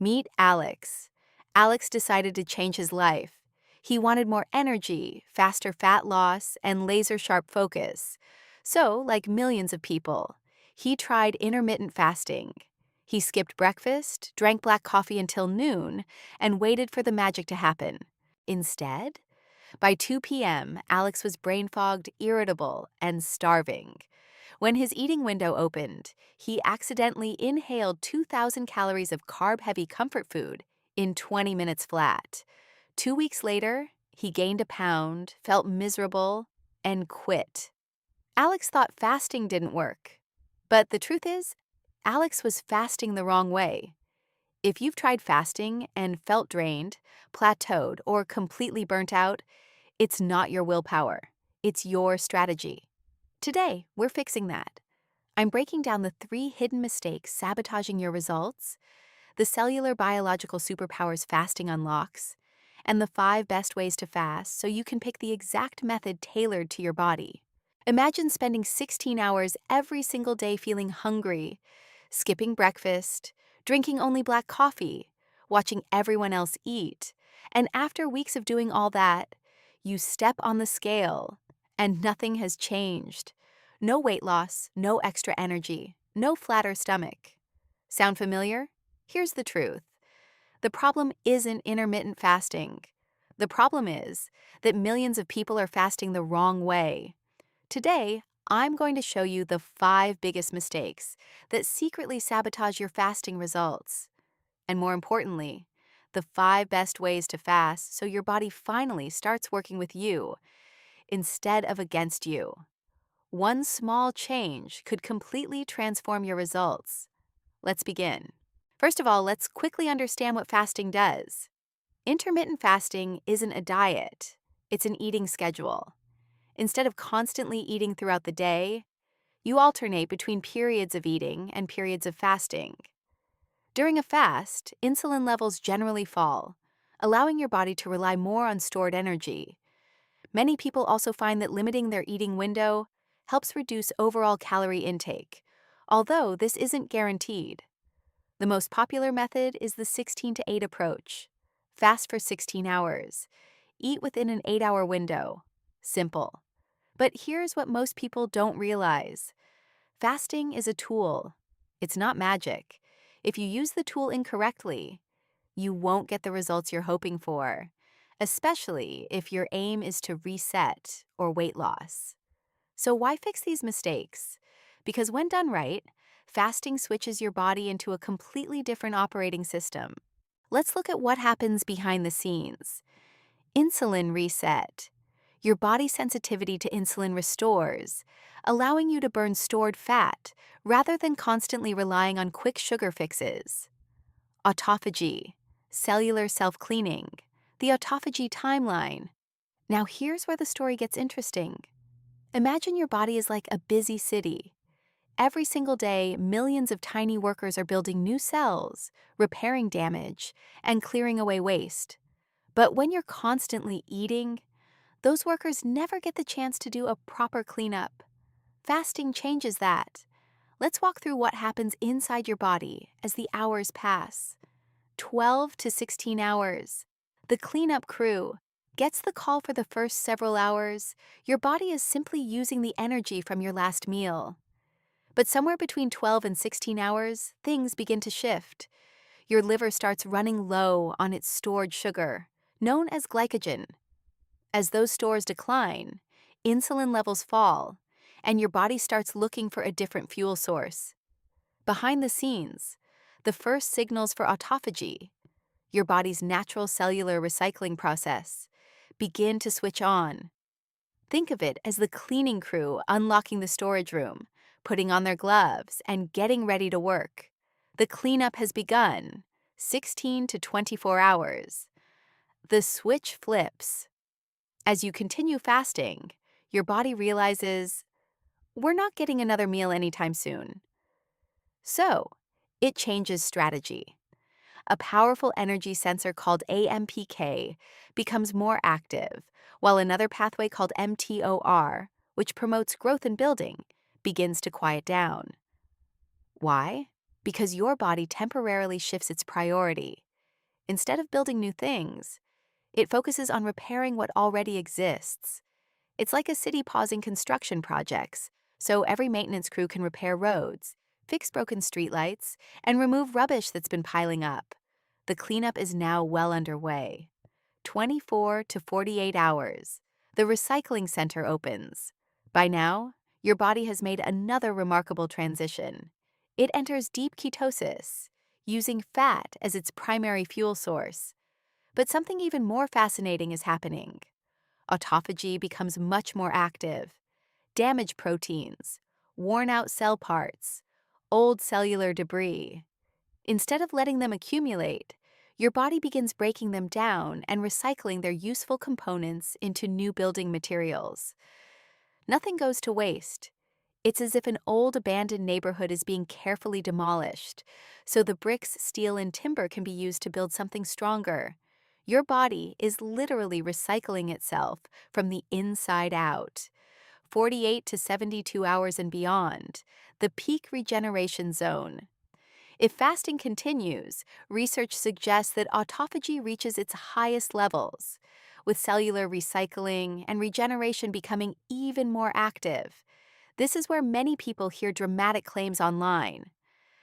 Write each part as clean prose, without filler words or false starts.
Meet Alex. Alex decided to change his life. He wanted more energy, faster fat loss, and laser-sharp focus. So, like millions of people, he tried intermittent fasting. He skipped breakfast, drank black coffee until noon, and waited for the magic to happen. Instead, by 2 p.m., Alex was brain-fogged, irritable, and starving. When his eating window opened, he accidentally inhaled 2,000 calories of carb-heavy comfort food in 20 minutes flat. 2 weeks later, he gained a pound, felt miserable, and quit. Alex thought fasting didn't work. But the truth is, Alex was fasting the wrong way. If you've tried fasting and felt drained, plateaued, or completely burnt out, it's not your willpower. It's your strategy. Today, we're fixing that. I'm breaking down the 3 hidden mistakes sabotaging your results, the cellular biological superpowers fasting unlocks, and the 5 best ways to fast so you can pick the exact method tailored to your body. Imagine spending 16 hours every single day feeling hungry, skipping breakfast, drinking only black coffee, watching everyone else eat, and after weeks of doing all that, you step on the scale, and nothing has changed. No weight loss, no extra energy, no flatter stomach. Sound familiar? Here's the truth. The problem isn't intermittent fasting. The problem is that millions of people are fasting the wrong way. Today, I'm going to show you the 5 biggest mistakes that secretly sabotage your fasting results. And more importantly, the 5 best ways to fast so your body finally starts working with you instead of against you. One small change could completely transform your results. Let's begin. First of all, let's quickly understand what fasting does. Intermittent fasting isn't a diet, it's an eating schedule. Instead of constantly eating throughout the day, you alternate between periods of eating and periods of fasting. During a fast, insulin levels generally fall, allowing your body to rely more on stored energy. Many people also find that limiting their eating window helps reduce overall calorie intake, although this isn't guaranteed. The most popular method is the 16-8 approach. Fast for 16 hours. Eat within an 8-hour window. Simple. But here's what most people don't realize. Fasting is a tool. It's not magic. If you use the tool incorrectly, you won't get the results you're hoping for, especially if your aim is to reset or weight loss. So why fix these mistakes? Because when done right, fasting switches your body into a completely different operating system. Let's look at what happens behind the scenes. Insulin reset. Your body sensitivity to insulin restores, allowing you to burn stored fat rather than constantly relying on quick sugar fixes. Autophagy, cellular self-cleaning, the autophagy timeline. Now here's where the story gets interesting. Imagine your body is like a busy city. Every single day, millions of tiny workers are building new cells, repairing damage, and clearing away waste. But when you're constantly eating, those workers never get the chance to do a proper cleanup. Fasting changes that. Let's walk through what happens inside your body as the hours pass. 12 to 16 hours. The cleanup crew gets the call for the first several hours. Your body is simply using the energy from your last meal. But somewhere between 12 and 16 hours, things begin to shift. Your liver starts running low on its stored sugar, known as glycogen. As those stores decline, insulin levels fall, and your body starts looking for a different fuel source. Behind the scenes, the first signals for autophagy, your body's natural cellular recycling process, begin to switch on. Think of it as the cleaning crew unlocking the storage room, putting on their gloves, and getting ready to work. The cleanup has begun, 16 to 24 hours. The switch flips. As you continue fasting, your body realizes, we're not getting another meal anytime soon. So, it changes strategy. A powerful energy sensor called AMPK becomes more active, while another pathway called mTOR, which promotes growth and building, begins to quiet down. Why? because your body temporarily shifts its priority. Instead of building new things, it focuses on repairing what already exists. It's like a city pausing construction projects, so every maintenance crew can repair roads, fix broken streetlights, and remove rubbish that's been piling up. The cleanup is now well underway. 24 to 48 hours. The recycling center opens. By now, your body has made another remarkable transition. It enters deep ketosis, using fat as its primary fuel source. But something even more fascinating is happening. Autophagy becomes much more active. Damaged proteins, worn out cell parts, old cellular debris. Instead of letting them accumulate, your body begins breaking them down and recycling their useful components into new building materials. Nothing goes to waste. It's as if an old abandoned neighborhood is being carefully demolished, so the bricks, steel, and timber can be used to build something stronger. Your body is literally recycling itself from the inside out. 48 to 72 hours and beyond, the peak regeneration zone. If fasting continues, research suggests that autophagy reaches its highest levels, with cellular recycling and regeneration becoming even more active. This is where many people hear dramatic claims online.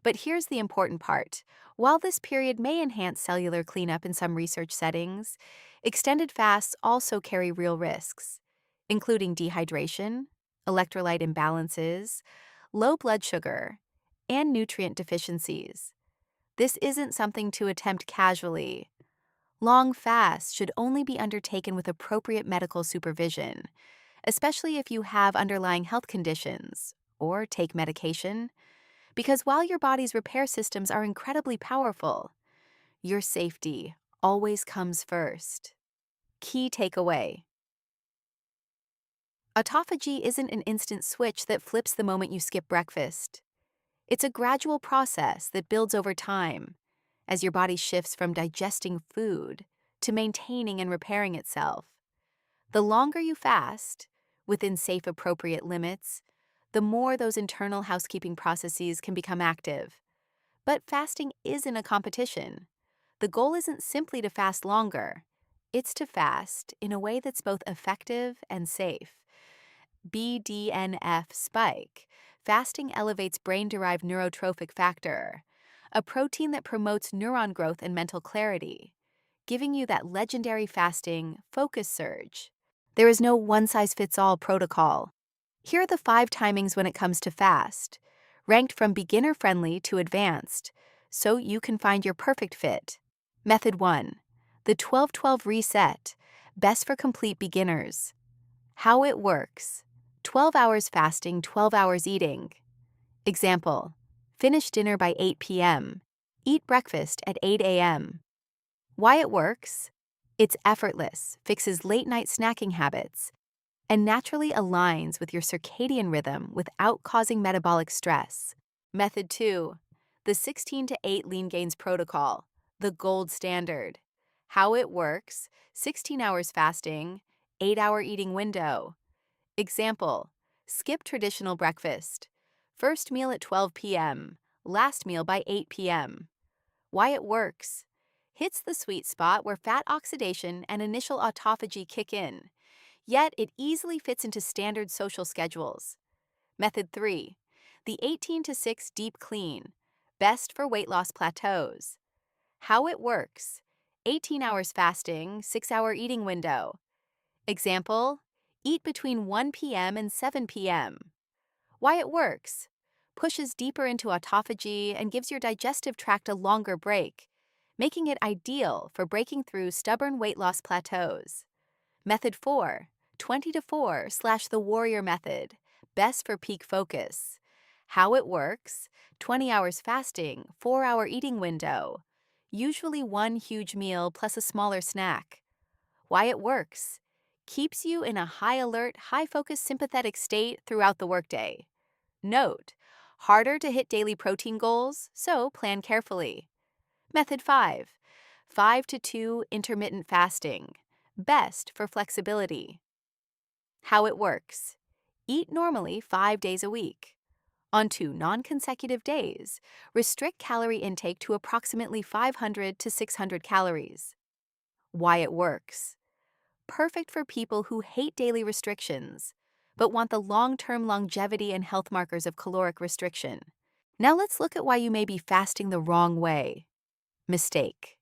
But here's the important part. While this period may enhance cellular cleanup in some research settings, extended fasts also carry real risks, including dehydration, electrolyte imbalances, low blood sugar, and nutrient deficiencies. This isn't something to attempt casually. Long fasts should only be undertaken with appropriate medical supervision, especially if you have underlying health conditions or take medication, because while your body's repair systems are incredibly powerful, your safety always comes first. Key takeaway: autophagy isn't an instant switch that flips the moment you skip breakfast. It's a gradual process that builds over time, as your body shifts from digesting food to maintaining and repairing itself. The longer you fast, within safe, appropriate limits, the more those internal housekeeping processes can become active. But fasting isn't a competition. The goal isn't simply to fast longer. It's to fast in a way that's both effective and safe. BDNF spike. Fasting elevates brain-derived neurotrophic factor, a protein that promotes neuron growth and mental clarity, giving you that legendary fasting focus surge. There is no one-size-fits-all protocol. Here are the 5 timings when it comes to fast, ranked from beginner-friendly to advanced, so you can find your perfect fit. Method 1. The 12-12 reset, best for complete beginners. How it works: 12 hours fasting, 12 hours eating. Example: finish dinner by 8 p.m. Eat breakfast at 8 a.m. Why it works? It's effortless, fixes late-night snacking habits, and naturally aligns with your circadian rhythm without causing metabolic stress. Method 2. The 16 to 8 Lean Gains Protocol, the gold standard. How it works: 16 hours fasting, 8-hour eating window. Example: skip traditional breakfast. First meal at 12 p.m., last meal by 8 p.m. Why it works: hits the sweet spot where fat oxidation and initial autophagy kick in, yet it easily fits into standard social schedules. Method 3. The 18 to 6 Deep Clean, best for weight loss plateaus. How it works: 18 hours fasting, 6-hour eating window. Example: eat between 1 p.m. and 7 p.m. Why it works: pushes deeper into autophagy and gives your digestive tract a longer break, making it ideal for breaking through stubborn weight loss plateaus. Method 4. 20 to 4 / the warrior method, best for peak focus. How it works: 20 hours fasting, 4-hour eating window, usually one huge meal plus a smaller snack. Why it works: keeps you in a high-alert, high-focus sympathetic state throughout the workday. Note: harder to hit daily protein goals, so plan carefully. Method 5. 5 to 2 Intermittent fasting, best for flexibility. How it works: eat normally 5 days a week. On 2 non-consecutive days, restrict calorie intake to approximately 500 to 600 calories. Why it works. Perfect for people who hate daily restrictions, but want the long-term longevity and health markers of caloric restriction. Now let's look at why you may be fasting the wrong way. Mistake.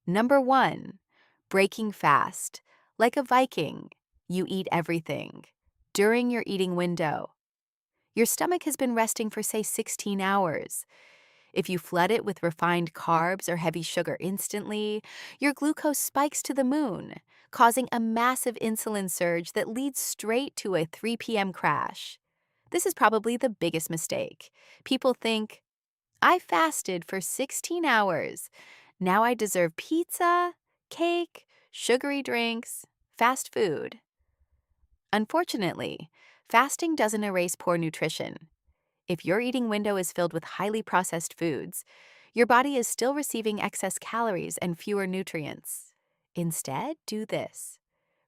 Number 1. Breaking fast. Like a Viking, you eat everything. During your eating window, your stomach has been resting for, say, 16 hours. If you flood it with refined carbs or heavy sugar instantly, your glucose spikes to the moon, causing a massive insulin surge that leads straight to a 3 p.m. crash. This is probably the biggest mistake. People think, I fasted for 16 hours. Now I deserve pizza, cake, sugary drinks, fast food. Unfortunately, fasting doesn't erase poor nutrition. If your eating window is filled with highly processed foods, your body is still receiving excess calories and fewer nutrients. Instead, do this.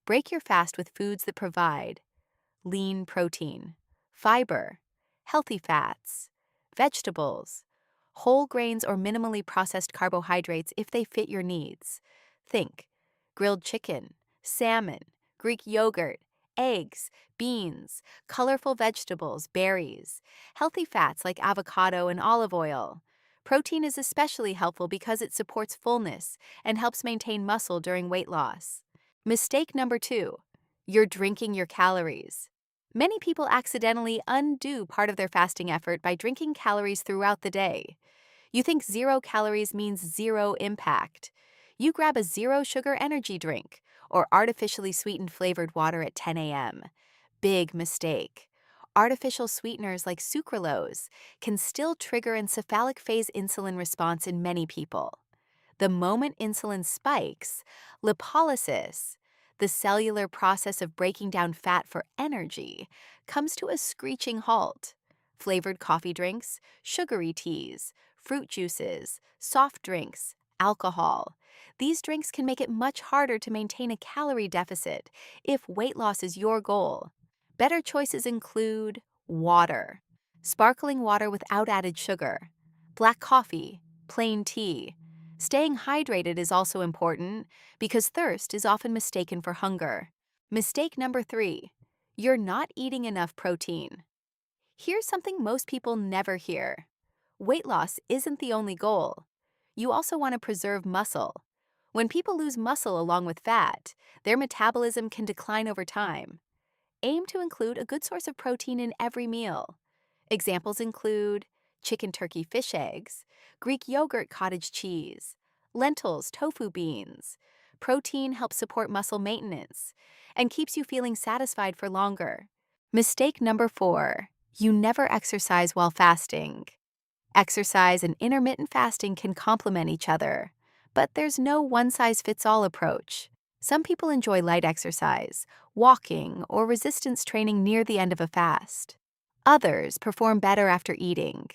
Break your fast with foods that provide lean protein, fiber, healthy fats, vegetables, whole grains or minimally processed carbohydrates if they fit your needs. Think grilled chicken, salmon, Greek yogurt, eggs, beans, colorful vegetables, berries, healthy fats like avocado and olive oil. Protein is especially helpful because it supports fullness and helps maintain muscle during weight loss. Mistake number 2. You're drinking your calories. Many people accidentally undo part of their fasting effort by drinking calories throughout the day. You think 0 calories means 0 impact. You grab a 0 sugar energy drink or artificially sweetened flavored water at 10 a.m. Big mistake. Artificial sweeteners like sucralose can still trigger an encephalic phase insulin response in many people. The moment insulin spikes, lipolysis, the cellular process of breaking down fat for energy, comes to a screeching halt. Flavored coffee drinks, sugary teas, fruit juices, soft drinks, alcohol. These drinks can make it much harder to maintain a calorie deficit if weight loss is your goal. Better choices include water, sparkling water without added sugar, black coffee, plain tea. Staying hydrated is also important because thirst is often mistaken for hunger. Mistake number 3. You're not eating enough protein. Here's something most people never hear. Weight loss isn't the only goal. You also want to preserve muscle. When people lose muscle along with fat, their metabolism can decline over time. Aim to include a good source of protein in every meal. Examples include chicken, turkey, fish eggs, Greek yogurt, cottage cheese, lentils, tofu beans. Protein helps support muscle maintenance and keeps you feeling satisfied for longer. Mistake number 4. You never exercise while fasting. Exercise and intermittent fasting can complement each other, but there's no one-size-fits-all approach. Some people enjoy light exercise, walking, or resistance training near the end of a fast. Others perform better after eating.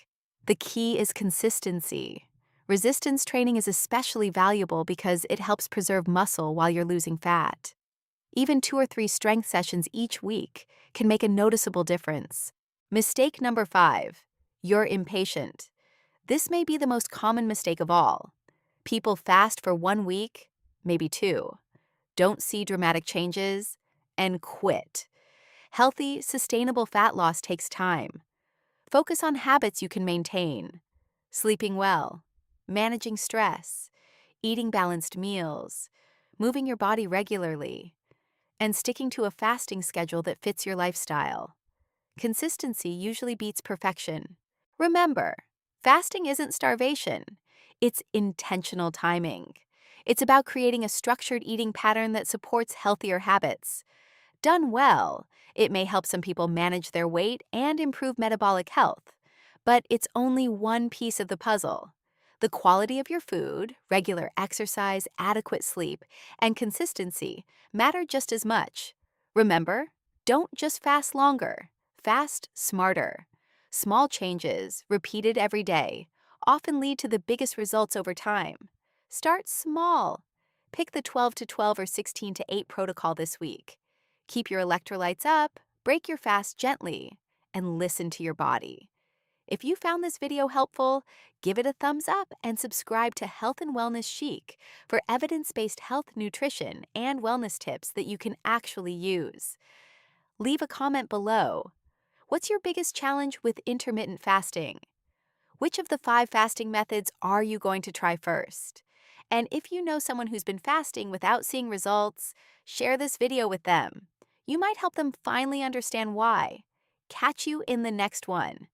The key is consistency. Resistance training is especially valuable because it helps preserve muscle while you're losing fat. Even 2 or 3 strength sessions each week can make a noticeable difference. Mistake number 5. You're impatient. This may be the most common mistake of all. People fast for 1 week, maybe 2, don't see dramatic changes, and quit. Healthy, sustainable fat loss takes time. Focus on habits you can maintain. Sleeping well, managing stress, eating balanced meals, moving your body regularly, and sticking to a fasting schedule that fits your lifestyle. Consistency usually beats perfection. Remember, fasting isn't starvation. It's intentional timing. It's about creating a structured eating pattern that supports healthier habits. Done well, it may help some people manage their weight and improve metabolic health. But it's only one piece of the puzzle. The quality of your food, regular exercise, adequate sleep, and consistency matter just as much. Remember, don't just fast longer, fast smarter. Small changes, repeated every day, often lead to the biggest results over time. Start small. Pick the 12 to 12 or 16 to 8 protocol this week. Keep your electrolytes up, break your fast gently, and listen to your body. If you found this video helpful, give it a thumbs up and subscribe to Health and Wellness Chic for evidence-based health, nutrition, and wellness tips that you can actually use. Leave a comment below. What's your biggest challenge with intermittent fasting? Which of the 5 fasting methods are you going to try first? And if you know someone who's been fasting without seeing results, share this video with them. You might help them finally understand why. Catch you in the next one.